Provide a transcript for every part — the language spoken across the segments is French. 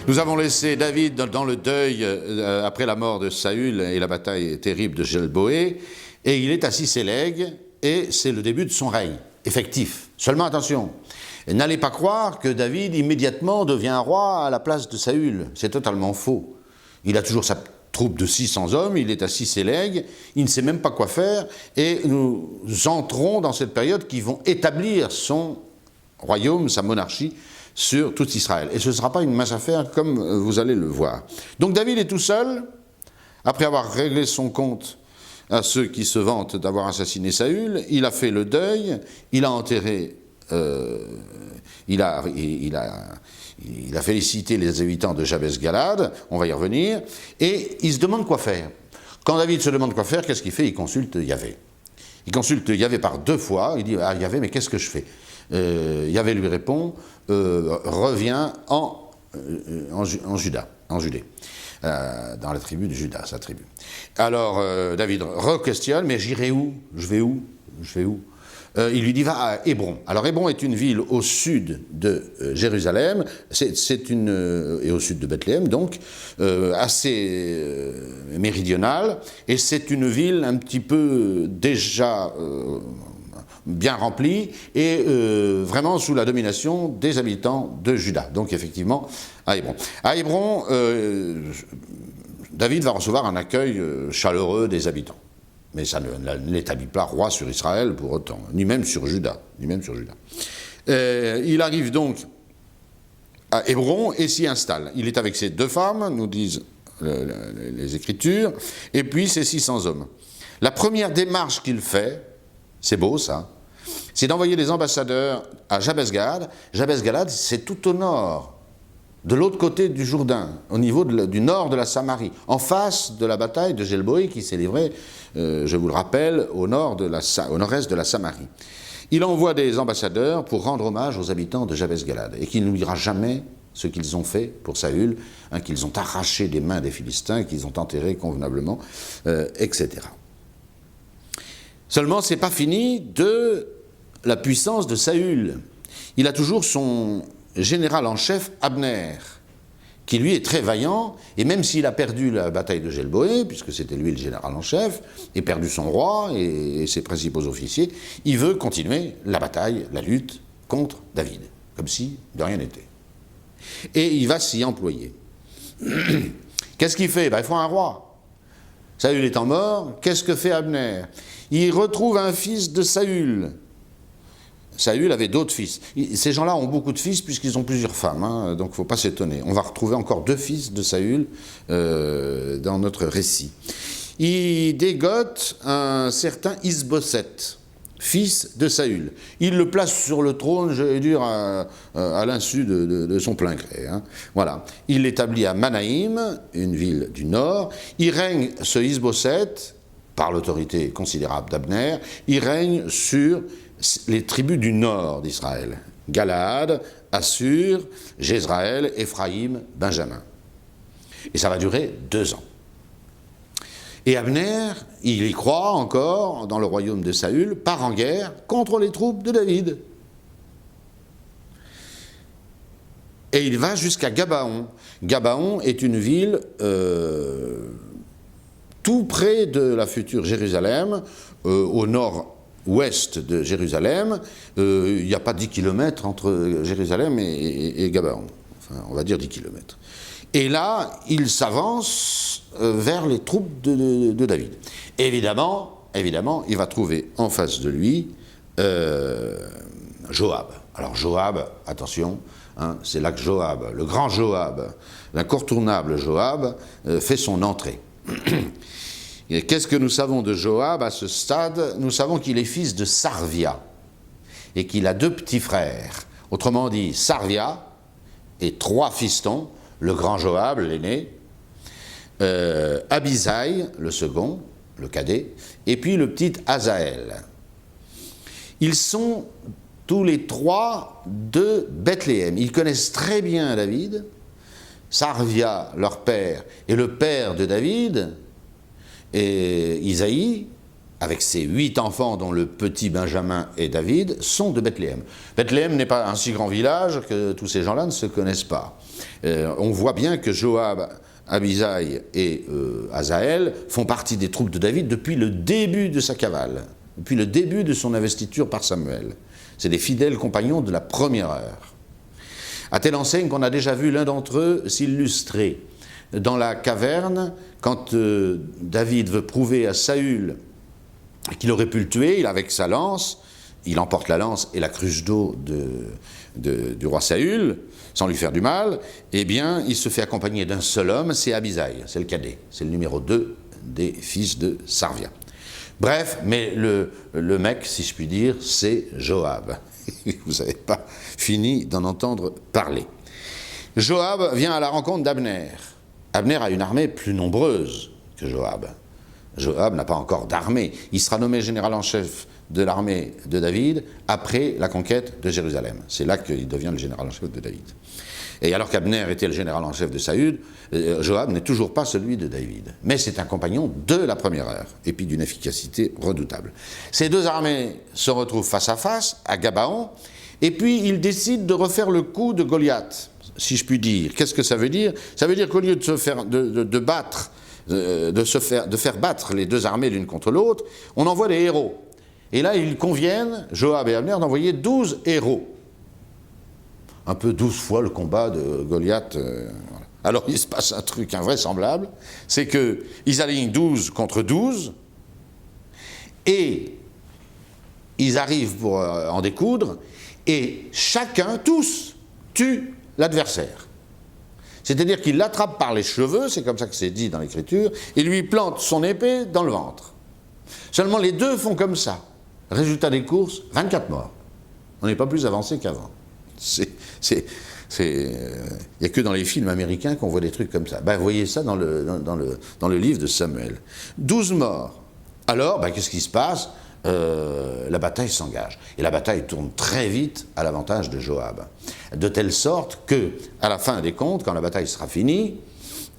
Nous avons laissé David dans le deuil après la mort de Saül et la bataille terrible de Gilboé, et il est à Sisélég, et c'est le début de son règne, effectif. Seulement attention, n'allez pas croire que David immédiatement devient roi à la place de Saül, c'est totalement faux. Il a toujours sa troupe de 600 hommes, il est à Sisélég, il ne sait même pas quoi faire, et nous entrons dans cette période qui vont établir son royaume, sa monarchie, sur tout Israël. Et ce ne sera pas une mince affaire comme vous allez le voir. Donc David est tout seul, après avoir réglé son compte à ceux qui se vantent d'avoir assassiné Saül, il a fait le deuil, il a enterré, il a félicité les habitants de Jabès-Galad, on va y revenir, et il se demande quoi faire. Quand David se demande quoi faire, qu'est-ce qu'il fait? Il consulte Yahvé. Il consulte Yahvé par 2 fois, il dit « Ah Yahvé, mais qu'est-ce que je fais ?» Yahvé lui répond reviens en Judée, dans la tribu de Juda, sa tribu. Alors David re-questionne, mais j'irai où? Je vais où? Il lui dit va à Hébron. Alors Hébron est une ville au sud de Jérusalem, et au sud de Bethléem, donc assez méridionale, et c'est une ville un petit peu déjà bien remplie et vraiment sous la domination des habitants de Juda. Donc effectivement, à Hébron. À Hébron, David va recevoir un accueil chaleureux des habitants. Mais ça ne l'établit pas roi sur Israël pour autant, ni même sur Juda. Il arrive donc à Hébron et s'y installe. Il est avec ses 2 femmes, nous disent les Écritures, et puis ses 600 hommes. La première démarche qu'il fait, c'est beau ça, c'est d'envoyer des ambassadeurs à Jabès-Galad. Jabès-Galad, c'est tout au nord, de l'autre côté du Jourdain, au niveau du nord de la Samarie, en face de la bataille de Gilboé qui s'est livrée, je vous le rappelle, au nord-est de la Samarie. Il envoie des ambassadeurs pour rendre hommage aux habitants de Jabès-Galad et qu'il n'oubliera jamais ce qu'ils ont fait pour Saül, qu'ils ont arraché des mains des Philistins, qu'ils ont enterré convenablement, etc. Seulement, ce n'est pas fini de la puissance de Saül. Il a toujours son général en chef, Abner, qui lui est très vaillant, et même s'il a perdu la bataille de Gilboé, puisque c'était lui le général en chef, et perdu son roi et ses principaux officiers, il veut continuer la bataille, la lutte contre David, comme si de rien n'était. Et il va s'y employer. Qu'est-ce qu'il fait? Il faut un roi. Saül étant mort, qu'est-ce que fait Abner? Il retrouve un fils de Saül. Saül avait d'autres fils. Ces gens-là ont beaucoup de fils puisqu'ils ont plusieurs femmes, hein, donc il ne faut pas s'étonner. On va retrouver encore 2 fils de Saül dans notre récit. Il dégote un certain Isboset, fils de Saül. Il le place sur le trône, je vais dire, à l'insu de son plein gré. Hein. Voilà. Il l'établit à Manaïm, une ville du nord. Il règne, ce Isboset, par l'autorité considérable d'Abner, il règne sur les tribus du nord d'Israël, Galaad, Assur, Jezraël, Éphraïm, Benjamin. Et ça va durer 2 ans. Et Abner, il y croit encore, dans le royaume de Saül, part en guerre contre les troupes de David. Et il va jusqu'à Gabaon. Gabaon est une ville tout près de la future Jérusalem, au nord-ouest de Jérusalem. Il n'y a pas 10 km entre Jérusalem et Gabaon. Enfin, on va dire 10 km. Et là, il s'avance vers les troupes de David. Évidemment, il va trouver en face de lui Joab. Alors Joab, attention, hein, c'est là que Joab, le grand Joab, l'incontournable Joab, fait son entrée. Qu'est-ce que nous savons de Joab à ce stade? Nous savons qu'il est fils de Sarvia et qu'il a 2 petits frères. Autrement dit, Sarvia et 3 fistons, le grand Joab, l'aîné, Abisai, le second, le cadet, et puis le petit Azaël. Ils sont tous les 3 de Bethléem. Ils connaissent très bien David. Sarvia, leur père, est le père de David, et Isaïe, avec ses 8 enfants, dont le petit Benjamin et David, sont de Bethléem. Bethléem n'est pas un si grand village que tous ces gens-là ne se connaissent pas. On voit bien que Joab, Abisai et Asaël font partie des troupes de David depuis le début de sa cavale, depuis le début de son investiture par Samuel. C'est des fidèles compagnons de la première heure. À telle enseigne qu'on a déjà vu l'un d'entre eux s'illustrer dans la caverne, quand David veut prouver à Saül qu'il aurait pu le tuer, avec sa lance, il emporte la lance et la cruche d'eau du roi Saül, sans lui faire du mal, eh bien, il se fait accompagner d'un seul homme, c'est Abisai, c'est le cadet, c'est le numéro 2 des fils de Sarvia. Bref, mais le mec, si je puis dire, c'est Joab. Vous n'avez pas fini d'en entendre parler. Joab vient à la rencontre d'Abner. Abner a une armée plus nombreuse que Joab. Joab n'a pas encore d'armée. Il sera nommé général en chef de l'armée de David après la conquête de Jérusalem. C'est là qu'il devient le général en chef de David. Et alors qu'Abner était le général en chef de Saül, Joab n'est toujours pas celui de David. Mais c'est un compagnon de la première heure, et puis d'une efficacité redoutable. Ces deux armées se retrouvent face à face, à Gabaon, et puis ils décident de refaire le coup de Goliath, si je puis dire. Qu'est-ce que ça veut dire? Ça veut dire qu'au lieu de se faire, de faire battre les deux armées l'une contre l'autre, on envoie des héros. Et là, ils conviennent, Joab et Abner, d'envoyer 12 héros. Un peu 12 fois le combat de Goliath. Voilà. Alors il se passe un truc invraisemblable, c'est qu'ils alignent 12 contre 12, et ils arrivent pour en découdre, et chacun, tous, tue l'adversaire. C'est-à-dire qu'il l'attrape par les cheveux, c'est comme ça que c'est dit dans l'Écriture, et lui plante son épée dans le ventre. Seulement les deux font comme ça. Résultat des courses, 24 morts. On n'est pas plus avancé qu'avant. Il n'y a que dans les films américains qu'on voit des trucs comme ça. Ben, vous voyez ça dans le livre de Samuel. 12 morts. Alors, ben, qu'est-ce qui se passe? La bataille s'engage. Et la bataille tourne très vite à l'avantage de Joab. De telle sorte que, à la fin des comptes, quand la bataille sera finie,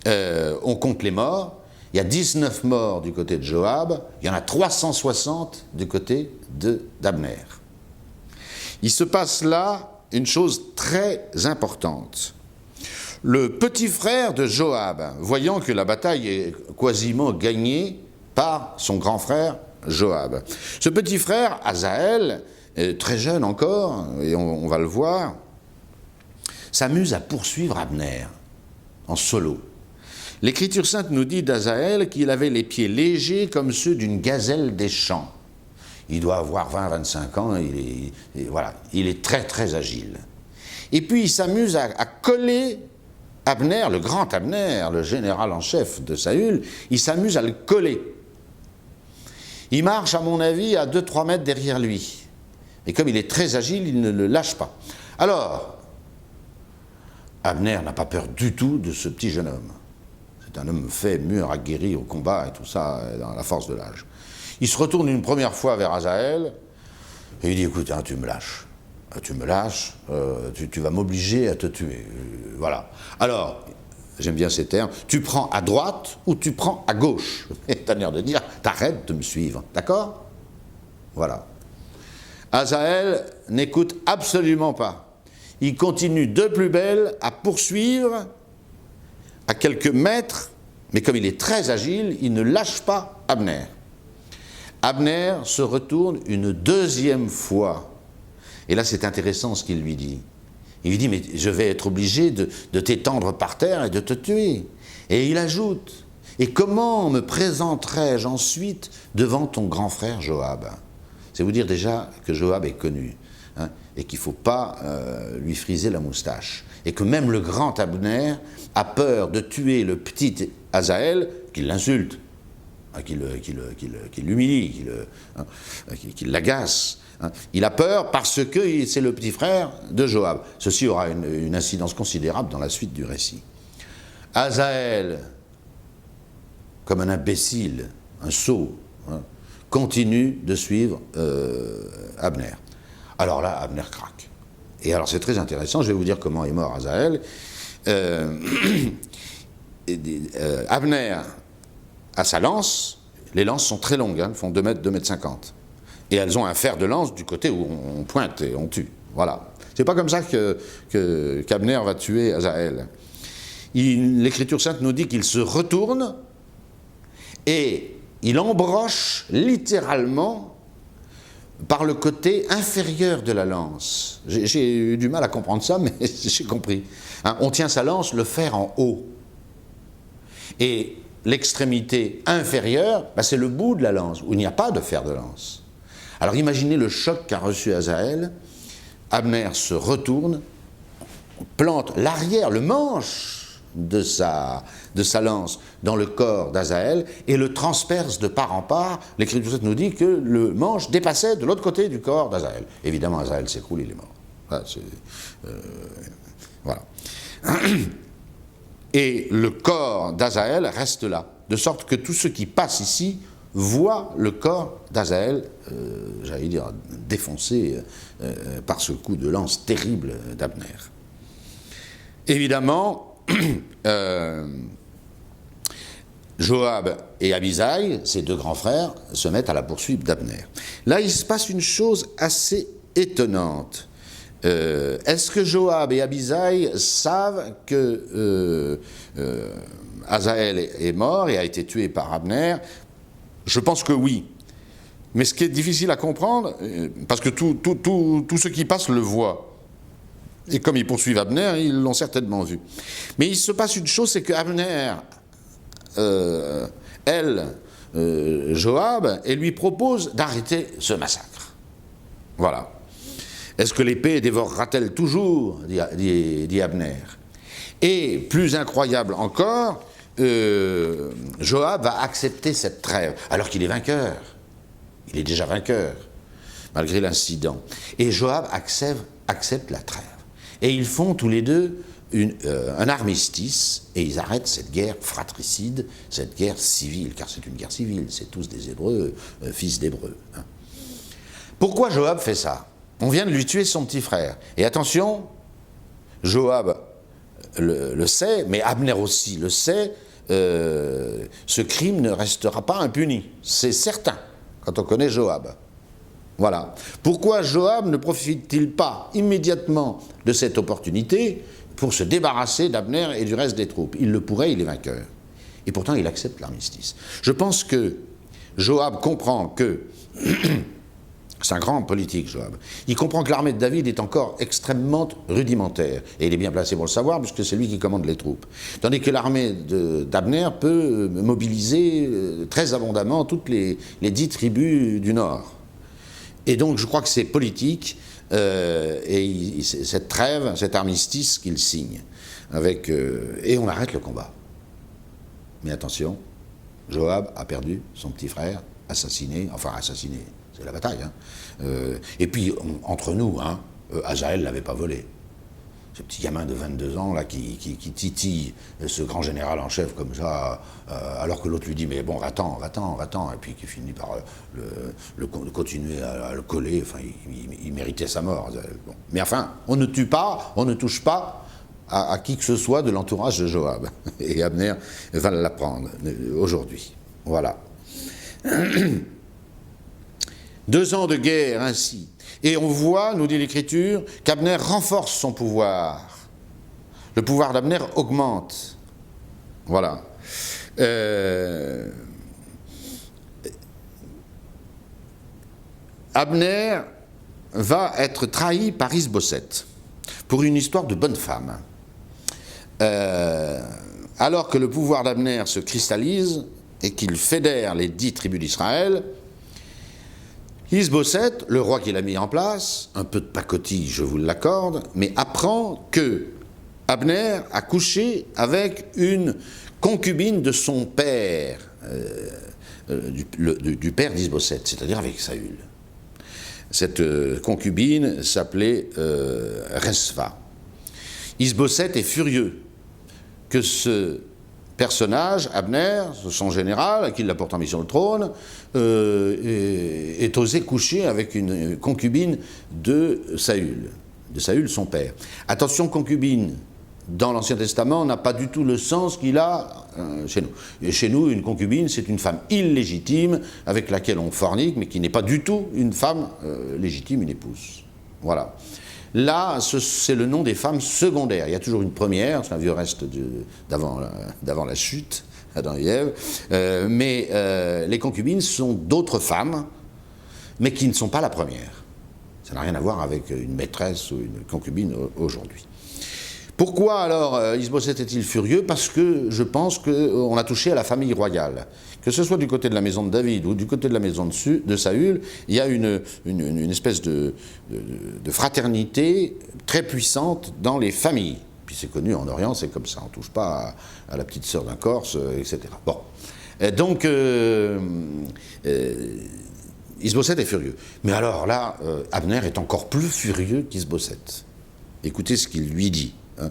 on compte les morts. Il y a 19 morts du côté de Joab, il y en a 360 du côté d'Abner. Il se passe là une chose très importante. Le petit frère de Joab, voyant que la bataille est quasiment gagnée par son grand frère Joab. Ce petit frère, Asaël, très jeune encore, et on va le voir, s'amuse à poursuivre Abner en solo. L'Écriture sainte nous dit d'Asaël qu'il avait les pieds légers comme ceux d'une gazelle des champs. Il doit avoir 20-25 ans, il est très très agile. Et puis il s'amuse à coller Abner, le grand Abner, le général en chef de Saül, il s'amuse à le coller. Il marche, à mon avis, à 2-3 mètres derrière lui. Et comme il est très agile, il ne le lâche pas. Alors, Abner n'a pas peur du tout de ce petit jeune homme. C'est un homme fait, mûr, aguerri au combat et tout ça, dans la force de l'âge. Il se retourne une première fois vers Asaël et il dit, écoute, hein, tu me lâches, tu vas m'obliger à te tuer. Voilà. Alors, j'aime bien ces termes, tu prends à droite ou tu prends à gauche. T'as l'air de dire, t'arrêtes de me suivre, d'accord? Voilà. Asaël n'écoute absolument pas. Il continue de plus belle à poursuivre à quelques mètres, mais comme il est très agile, il ne lâche pas Abner. Abner se retourne une deuxième fois. Et là, c'est intéressant ce qu'il lui dit. Il lui dit, mais je vais être obligé de t'étendre par terre et de te tuer. Et il ajoute, et comment me présenterai-je ensuite devant ton grand frère Joab? C'est vous dire déjà que Joab est connu, hein, et qu'il ne faut pas lui friser la moustache. Et que même le grand Abner a peur de tuer le petit Asaël, qui l'insulte, qu'il l'humilie, qu'il l'agace. Il a peur parce que c'est le petit frère de Joab. Ceci aura une incidence considérable dans la suite du récit. Asaël, comme un imbécile, un sot, hein, continue de suivre Abner. Alors là, Abner craque. Et alors c'est très intéressant, je vais vous dire comment est mort Asaël. Abner a sa lance, Les lances sont très longues, elles font 2 mètres, 2 mètres 50. Et elles ont un fer de lance du côté où on pointe et on tue. Voilà. C'est pas comme ça qu'Abner va tuer Azaël. L'Écriture sainte nous dit qu'il se retourne et il embroche littéralement par le côté inférieur de la lance. J'ai eu du mal à comprendre ça, mais j'ai compris. Hein, on tient sa lance, le fer en haut. Et l'extrémité inférieure, c'est le bout de la lance, où il n'y a pas de fer de lance. Alors imaginez le choc qu'a reçu Azaël. Abner se retourne, plante l'arrière, le manche de sa lance dans le corps d'Azaël et le transperce de part en part. L'Écriture nous dit que le manche dépassait de l'autre côté du corps d'Azaël. Évidemment, Azaël s'écroule, il est mort. Voilà. Et le corps d'Azaël reste là, de sorte que tous ceux qui passent ici voient le corps d'Azaël, j'allais dire, défoncé par ce coup de lance terrible d'Abner. Évidemment, Joab et Abisaï, ses 2 grands frères, se mettent à la poursuite d'Abner. Là, il se passe une chose assez étonnante. Est-ce que Joab et Abisaï savent que Azaël est mort et a été tué par Abner? Je pense que oui. Mais ce qui est difficile à comprendre, parce que tous ceux qui passent le voient, et comme ils poursuivent Abner, ils l'ont certainement vu. Mais il se passe une chose, c'est que Abner, Joab, et lui propose d'arrêter ce massacre. Voilà. Est-ce que l'épée dévorera-t-elle toujours, dit Abner. Et plus incroyable encore, Joab va accepter cette trêve, alors qu'il est vainqueur. Il est déjà vainqueur, malgré l'incident. Et Joab accepte la trêve. Et ils font tous les deux un armistice, et ils arrêtent cette guerre fratricide, cette guerre civile, car c'est une guerre civile, c'est tous des Hébreux, fils d'Hébreux. Hein. Pourquoi Joab fait ça? On vient de lui tuer son petit frère. Et attention, Joab le sait, mais Abner aussi le sait, ce crime ne restera pas impuni. C'est certain, quand on connaît Joab. Voilà. Pourquoi Joab ne profite-t-il pas immédiatement de cette opportunité pour se débarrasser d'Abner et du reste des troupes? Il le pourrait, il est vainqueur. Et pourtant, il accepte l'armistice. Je pense que Joab comprend que... C'est un grand politique, Joab. Il comprend que l'armée de David est encore extrêmement rudimentaire. Et il est bien placé pour le savoir, puisque c'est lui qui commande les troupes. Tandis que l'armée d'Abner peut mobiliser très abondamment toutes les 10 tribus du Nord. Et donc, je crois que c'est politique, et cette trêve, cet armistice qu'il signe. Et on arrête le combat. Mais attention, Joab a perdu son petit frère, assassiné, c'est la bataille. Hein. Et puis, entre nous, hein, Azaël ne l'avait pas volé. Ce petit gamin de 22 ans là, qui titille ce grand général en chef comme ça, alors que l'autre lui dit « mais bon, va-t'en », et puis qui finit par continuer à le coller. Enfin, il méritait sa mort. Bon. Mais enfin, on ne tue pas, on ne touche pas à qui que ce soit de l'entourage de Joab. Et Abner va l'apprendre aujourd'hui. Voilà. 2 ans de guerre ainsi. Et on voit, nous dit l'Écriture, qu'Abner renforce son pouvoir. Le pouvoir d'Abner augmente. Voilà. Abner va être trahi par Is-Boseth pour une histoire de bonne femme. Alors que le pouvoir d'Abner se cristallise et qu'il fédère les 10 tribus d'Israël, Is-Boseth, le roi qu'il a mis en place, un peu de pacotille, je vous l'accorde, mais apprend que Abner a couché avec une concubine de son père, du père d'Is-Boseth, c'est-à-dire avec Saül. Cette concubine s'appelait Resva. Is-Boseth est furieux que ce personnage, Abner, son général, à qui il apporte en mission le trône, est osé coucher avec une concubine de Saül son père. Attention, concubine dans l'Ancien Testament, n'a pas du tout le sens qu'il a chez nous. Et chez nous, une concubine, c'est une femme illégitime avec laquelle on fornique, mais qui n'est pas du tout une femme légitime, une épouse. Voilà. Là, c'est le nom des femmes secondaires. Il y a toujours une première, c'est un vieux reste d'avant la chute, Adam et Ève, mais les concubines sont d'autres femmes, mais qui ne sont pas la première. Ça n'a rien à voir avec une maîtresse ou une concubine aujourd'hui. Pourquoi alors Is-Boseth est-il furieux? Parce que je pense qu'on a touché à la famille royale. Que ce soit du côté de la maison de David ou du côté de la maison de Saül, il y a une espèce de fraternité très puissante dans les familles. Puis c'est connu en Orient, c'est comme ça, on ne touche pas à la petite sœur d'un Corse, etc. Bon. Donc, Is-Boseth est furieux. Mais alors là, Abner est encore plus furieux qu'Is-Boseth. Écoutez ce qu'il lui dit. Hein.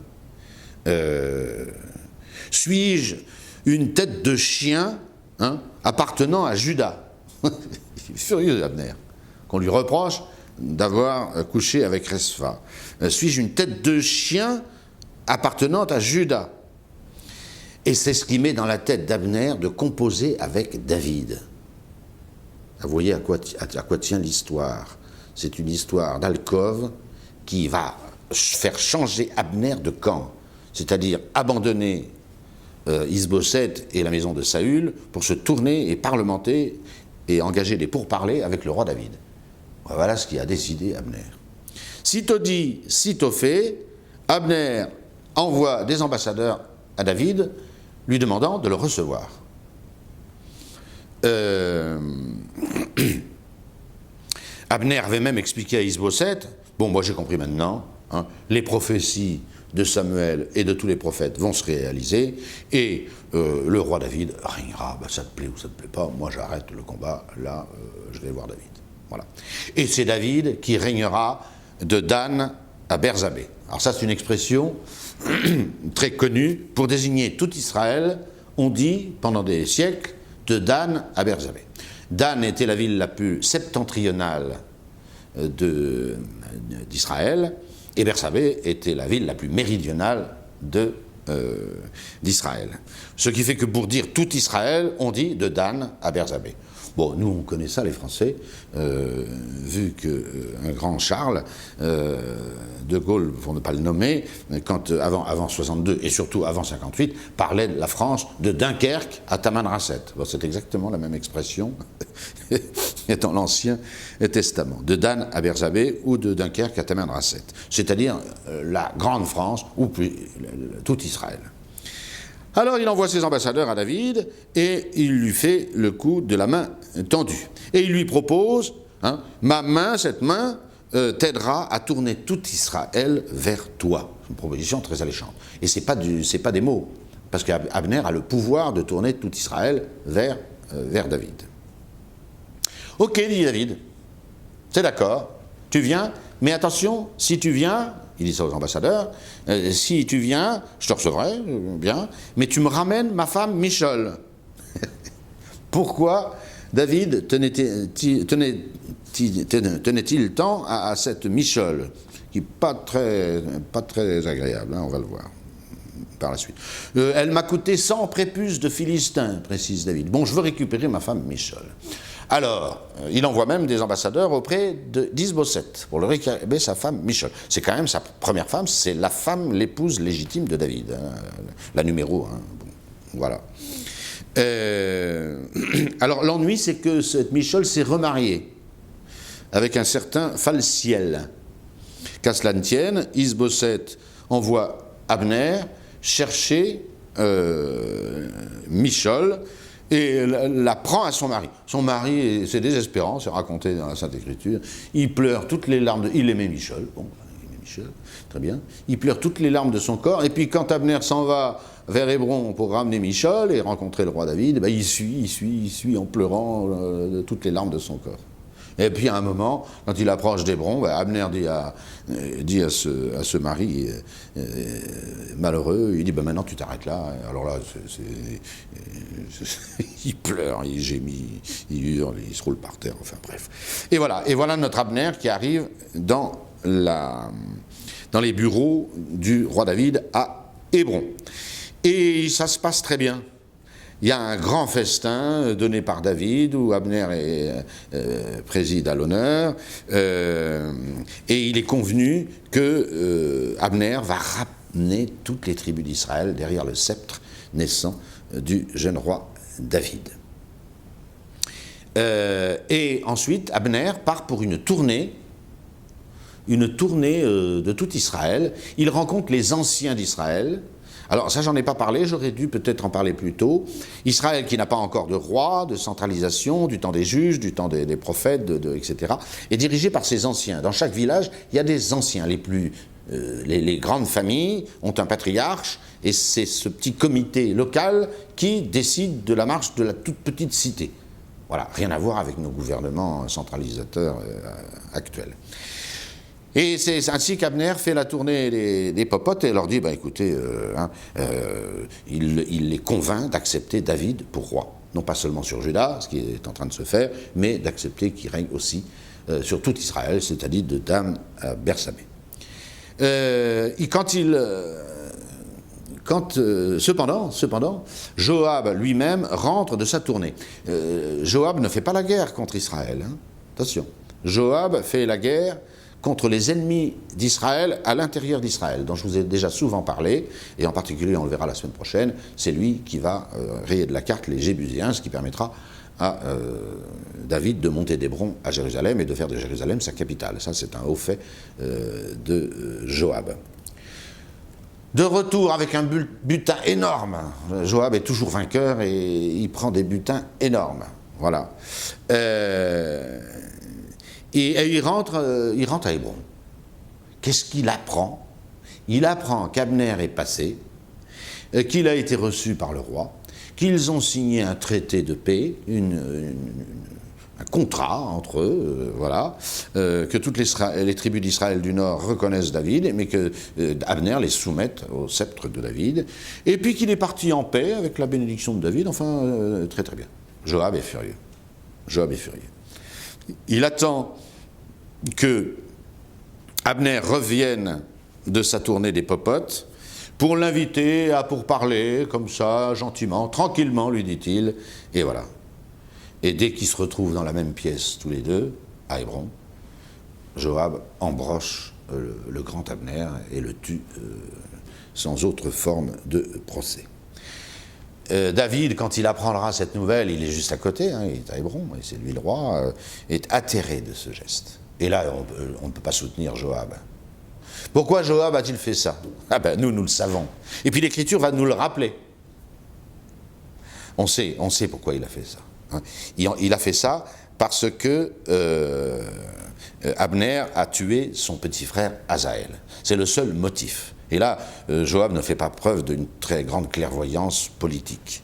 Suis-je une tête de chien appartenant à Juda? Il est furieux, Abner, qu'on lui reproche d'avoir couché avec Resfa. Suis-je une tête de chien appartenant à Juda? Et c'est ce qui met dans la tête d'Abner de composer avec David. Vous voyez à quoi tient l'histoire. C'est une histoire d'alcôve qui va faire changer Abner de camp, c'est-à-dire abandonner Is-Boseth et la maison de Saül pour se tourner et parlementer et engager des pourparlers avec le roi David. Voilà ce qui a décidé Abner. Sitôt dit, sitôt fait, Abner envoie des ambassadeurs à David lui demandant de le recevoir. Abner avait même expliqué à Is-Boseth, bon, moi j'ai compris maintenant, les prophéties de Samuel et de tous les prophètes vont se réaliser, et le roi David régnera, ça te plaît ou ça te plaît pas, moi j'arrête le combat, là je vais voir David. Voilà. Et c'est David qui régnera de Dan à Bersabée. Alors ça c'est une expression très connue pour désigner tout Israël, on dit pendant des siècles, de Dan à Bersabée. Dan était la ville la plus septentrionale d'Israël, et Bersabée était la ville la plus méridionale d'Israël. Ce qui fait que pour dire tout Israël, on dit de Dan à Bersabée. Bon, nous on connaît ça les Français, vu qu'un grand Charles, de Gaulle, pour ne pas le nommer, quand, avant 62 et surtout avant 58, parlait de la France de Dunkerque à Tamanrasset. Bon, c'est exactement la même expression dans l'Ancien Testament, de Dan à Bersabée ou de Dunkerque à Tamanrasset, c'est-à-dire la grande France ou tout Israël. Alors il envoie ses ambassadeurs à David et il lui fait le coup de la main tendue. Et il lui propose, ma main, cette main, t'aidera à tourner tout Israël vers toi. C'est une proposition très alléchante. Et c'est pas des mots, parce qu'Abner a le pouvoir de tourner tout Israël vers David. Ok, dit David, c'est d'accord, tu viens, mais attention, si tu viens, il dit ça aux ambassadeurs, si tu viens, je te recevrai, bien, mais tu me ramènes ma femme Michol. Pourquoi David tenait-il tant à cette Michol, qui n'est pas très agréable, on va le voir par la suite. Elle m'a coûté 100 prépuces de Philistins, précise David. Bon, je veux récupérer ma femme Michol. Alors, il envoie même des ambassadeurs auprès d'Is-Boseth pour le récupérer sa femme Michol. C'est quand même sa première femme, c'est la femme, l'épouse légitime de David, la numéro 1. Bon, voilà. Alors, l'ennui, c'est que cette Michol s'est remariée avec un certain Phaltiel. Qu'à cela ne tienne, Is-Boseth envoie Abner chercher Michol et la prend à son mari. Son mari, c'est désespérant, c'est raconté dans la Sainte Écriture. Il pleure toutes les larmes il aimait Michol, bon, il aimait Michol, très bien. Il pleure toutes les larmes de son corps, et puis quand Abner s'en va vers Hébron pour ramener Michol et rencontrer le roi David, il suit en pleurant toutes les larmes de son corps. Et puis à un moment, quand il approche d'Hébron, Abner dit à ce mari malheureux, il dit maintenant tu t'arrêtes là. Alors là, il pleure, il gémit, il hurle, il se roule par terre, enfin bref. Et voilà notre Abner qui arrive dans les bureaux du roi David à Hébron. Et ça se passe très bien. Il y a un grand festin donné par David où Abner préside à l'honneur et il est convenu que Abner va ramener toutes les tribus d'Israël derrière le sceptre naissant du jeune roi David. Et ensuite Abner part pour une tournée de tout Israël. Il rencontre les anciens d'Israël. Alors ça, j'en ai pas parlé, j'aurais dû peut-être en parler plus tôt. Israël qui n'a pas encore de roi, de centralisation, du temps des juges, du temps des prophètes, etc., est dirigé par ses anciens. Dans chaque village, il y a des anciens. Les grandes familles ont un patriarche, et c'est ce petit comité local qui décide de la marche de la toute petite cité. Voilà, rien à voir avec nos gouvernements centralisateurs actuels. Et c'est ainsi qu'Abner fait la tournée des popotes et leur dit, écoutez, il les convainc d'accepter David pour roi. Non pas seulement sur Juda, ce qui est en train de se faire, mais d'accepter qu'il règne aussi sur tout Israël, c'est-à-dire de Dan à Bersabée. Cependant, Joab lui-même rentre de sa tournée. Joab ne fait pas la guerre contre Israël. Attention, Joab fait la guerre contre les ennemis d'Israël à l'intérieur d'Israël, dont je vous ai déjà souvent parlé, et en particulier, on le verra la semaine prochaine, c'est lui qui va rayer de la carte les Jébuséens, ce qui permettra à David de monter d'Hébron à Jérusalem et de faire de Jérusalem sa capitale. Ça, c'est un haut fait de Joab. De retour avec un butin énorme. Joab est toujours vainqueur et il prend des butins énormes. Voilà. Et il rentre à Hébron. Qu'est-ce qu'il apprend? Il apprend qu'Abner est passé, qu'il a été reçu par le roi, qu'ils ont signé un traité de paix, un contrat entre eux, que toutes les tribus d'Israël du Nord reconnaissent David, mais que Abner les soumette au sceptre de David, et puis qu'il est parti en paix avec la bénédiction de David, très très bien. Joab est furieux. Il attend que Abner revienne de sa tournée des popotes pour l'inviter à pourparler, comme ça, gentiment, tranquillement, lui dit-il, et voilà. Et dès qu'ils se retrouvent dans la même pièce, tous les deux, à Hébron, Joab embroche le grand Abner et le tue sans autre forme de procès. David, quand il apprendra cette nouvelle, il est juste à côté, il est à Hébron, et c'est lui le roi, est atterré de ce geste. Et là, on ne peut pas soutenir Joab. Pourquoi Joab a-t-il fait ça? Nous le savons. Et puis l'Écriture va nous le rappeler. On sait pourquoi il a fait ça. Il a fait ça parce que Abner a tué son petit frère Asaël. C'est le seul motif. Et là, Joab ne fait pas preuve d'une très grande clairvoyance politique.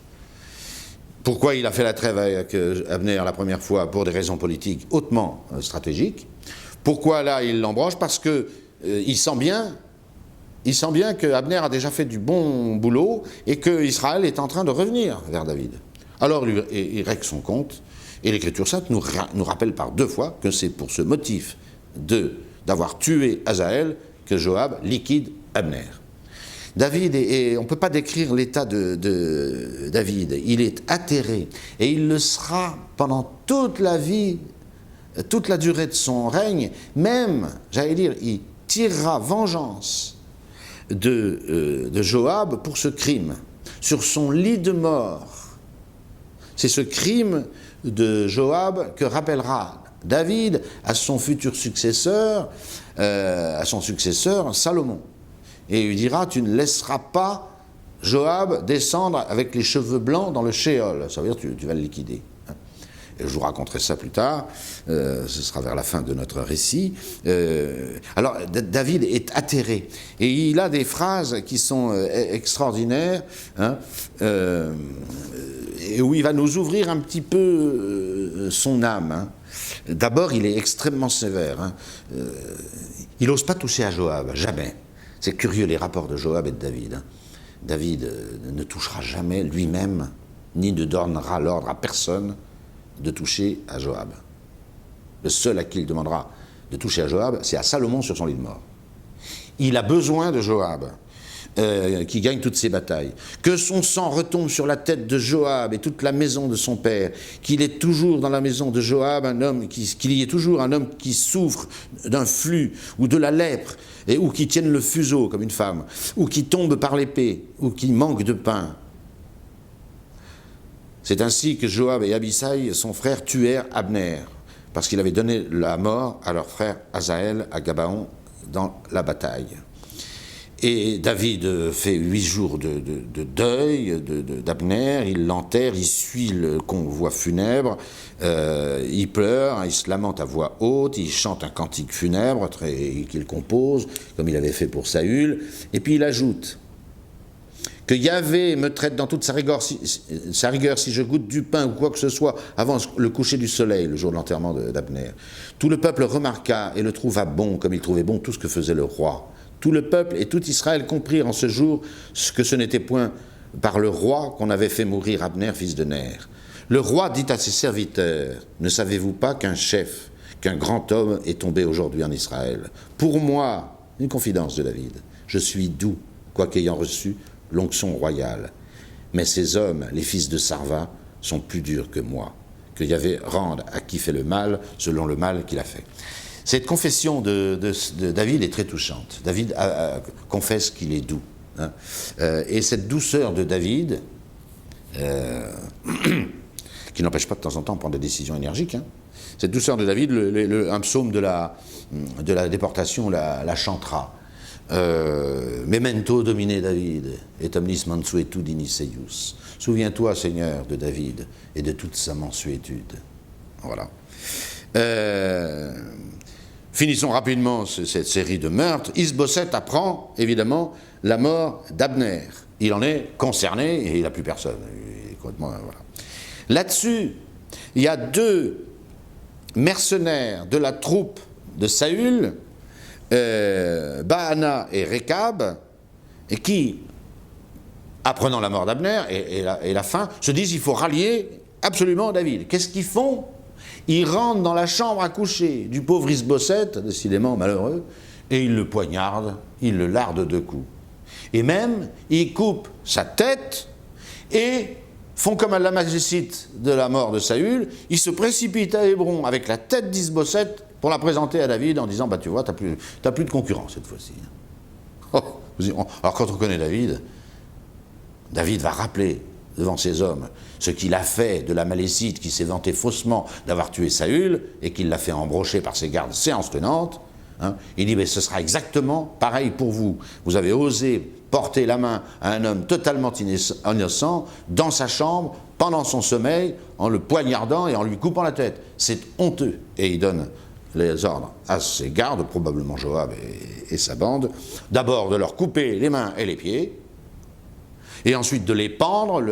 Pourquoi il a fait la trêve avec Abner la première fois? Pour des raisons politiques hautement stratégiques. Pourquoi là il l'embroche? Parce que il sent bien que Abner a déjà fait du bon boulot et que Israël est en train de revenir vers David. Alors il règle son compte, et l'Écriture sainte nous rappelle par deux fois que c'est pour ce motif d'avoir tué Asaël que Joab liquide Abner. David, on ne peut pas décrire l'état de David, il est atterré, et il le sera pendant toute la vie, toute la durée de son règne, même, il tirera vengeance de Joab pour ce crime, sur son lit de mort. C'est ce crime de Joab que rappellera David à son futur successeur, Salomon. Et il lui dira, tu ne laisseras pas Joab descendre avec les cheveux blancs dans le Sheol. Ça veut dire que tu vas le liquider. Et je vous raconterai ça plus tard, ce sera vers la fin de notre récit. Alors, David est atterré, et il a des phrases qui sont extraordinaires, et où il va nous ouvrir un petit peu son âme. D'abord, il est extrêmement sévère. Il n'ose pas toucher à Joab, jamais. C'est curieux, les rapports de Joab et de David. David ne touchera jamais lui-même, ni ne donnera l'ordre à personne de toucher à Joab. Le seul à qui il demandera de toucher à Joab, c'est à Salomon sur son lit de mort. Il a besoin de Joab. qui gagne toutes ces batailles. Que son sang retombe sur la tête de Joab et toute la maison de son père, qu'il ait toujours dans la maison de Joab qu'il y ait toujours un homme qui souffre d'un flux ou de la lèpre, ou qui tienne le fuseau comme une femme, ou qui tombe par l'épée, ou qui manque de pain. C'est ainsi que Joab et Abisai, son frère, tuèrent Abner, parce qu'il avait donné la mort à leur frère Asaël à Gabaon dans la bataille. Et David fait 8 jours de deuil d'Abner, il l'enterre, il suit le convoi funèbre, il pleure, il se lamente à voix haute, il chante un cantique funèbre qu'il compose, comme il avait fait pour Saül, et puis il ajoute que Yahvé me traite dans toute sa rigueur si je goûte du pain ou quoi que ce soit avant le coucher du soleil, le jour de l'enterrement d'Abner. Tout le peuple remarqua et le trouva bon, comme il trouvait bon tout ce que faisait le roi. Tout le peuple et tout Israël comprirent en ce jour que ce n'était point par le roi qu'on avait fait mourir Abner, fils de Ner. Le roi dit à ses serviteurs, « Ne savez-vous pas qu'un chef, qu'un grand homme est tombé aujourd'hui en Israël? Pour moi, une confidence de David, je suis doux, quoiqu'ayant reçu l'onction royale. Mais ces hommes, les fils de Sarva, sont plus durs que moi. Que Yahvé rende à qui fait le mal selon le mal qu'il a fait. » Cette confession de David est très touchante. David confesse qu'il est doux. Hein. Et cette douceur de David, qui n'empêche pas de temps en temps de prendre des décisions énergiques, hein, cette douceur de David, un psaume de la déportation la chantera. Memento domine David, et omnis mansuetudini seius. Souviens-toi, Seigneur, de David et de toute sa mansuétude. Voilà. Finissons rapidement cette série de meurtres. Is-Boseth apprend, évidemment, la mort d'Abner. Il en est concerné et il n'a plus personne. Voilà. Là-dessus, il y a 2 mercenaires de la troupe de Saül, Baana et Rekab, et qui, apprenant la mort d'Abner et la fin, se disent il faut rallier absolument David. Qu'est-ce qu'ils font? Ils rentrent dans la chambre à coucher du pauvre Is-Boseth, décidément malheureux, et ils le poignardent, ils le lardent de coups. Et même, ils coupent sa tête et font comme à la magicite de la mort de Saül, ils se précipitent à Hébron avec la tête d'Is-Boseth pour la présenter à David en disant, bah tu vois, t'as plus de concurrent cette fois-ci. Oh, alors quand on connaît David va rappeler devant ses hommes ce qu'il a fait de la Malécite qui s'est vanté faussement d'avoir tué Saül et qu'il l'a fait embrocher par ses gardes séance tenante. Hein. Il dit, mais ce sera exactement pareil pour vous. Vous avez osé porter la main à un homme totalement innocent dans sa chambre, pendant son sommeil, en le poignardant et en lui coupant la tête. C'est honteux. Et il donne les ordres à ses gardes, probablement Joab et sa bande, d'abord de leur couper les mains et les pieds, et ensuite de les pendre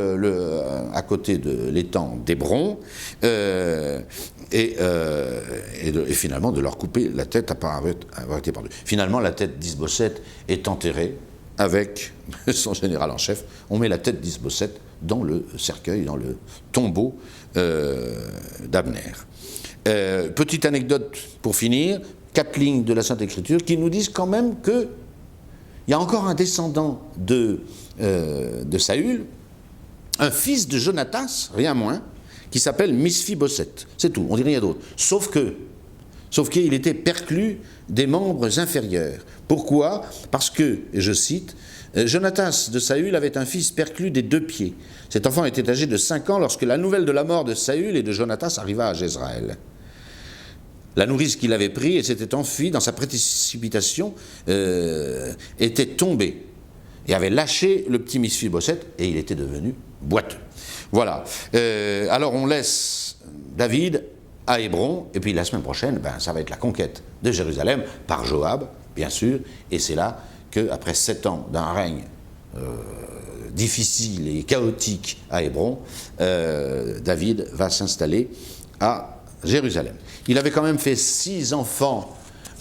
à côté de l'étang d'Hébron, et finalement de leur couper la tête après avoir été pendue. Finalement, la tête d'Is-Boseth est enterrée avec son général en chef. On met la tête d'Is-Boseth dans le cercueil, dans le tombeau d'Abner. Petite anecdote pour finir, 4 lignes de la Sainte Écriture qui nous disent quand même qu'il y a encore un descendant de Saül, un fils de Jonatas, rien moins, qui s'appelle Misphiboseth. C'est tout, on dit rien d'autre. Sauf qu'il était perclus des membres inférieurs. Pourquoi? Parce que, et je cite, Jonatas de Saül avait un fils perclus des 2 pieds. Cet enfant était âgé de 5 ans lorsque la nouvelle de la mort de Saül et de Jonatas arriva à Jezreel. La nourrice qu'il avait pris et s'était enfuie dans sa précipitation était tombée et avait lâché le petit Misphiboseth et il était devenu boiteux. Voilà. Alors on laisse David à Hébron et puis la semaine prochaine, ça va être la conquête de Jérusalem par Joab, bien sûr, et c'est là qu'après 7 ans d'un règne difficile et chaotique à Hébron, David va s'installer à Jérusalem. Il avait quand même fait 6 enfants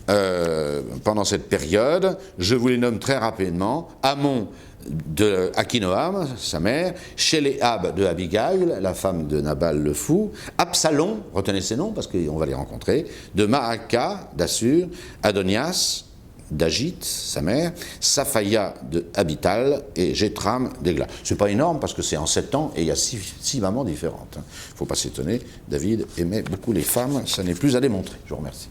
pendant cette période. Je vous les nomme très rapidement. Amon de Akinoam, sa mère, Sheléab de Abigail, la femme de Nabal le fou, Absalom, retenez ces noms parce qu'on va les rencontrer, de Maaka d'Assur, Adonias, d'Agit, sa mère, Saphaya de Abital et Jéthram d'Egla. C'est pas énorme parce que c'est en 7 ans et il y a 6 mamans différentes. Il ne faut pas s'étonner, David aimait beaucoup les femmes, ça n'est plus à démontrer. Je vous remercie.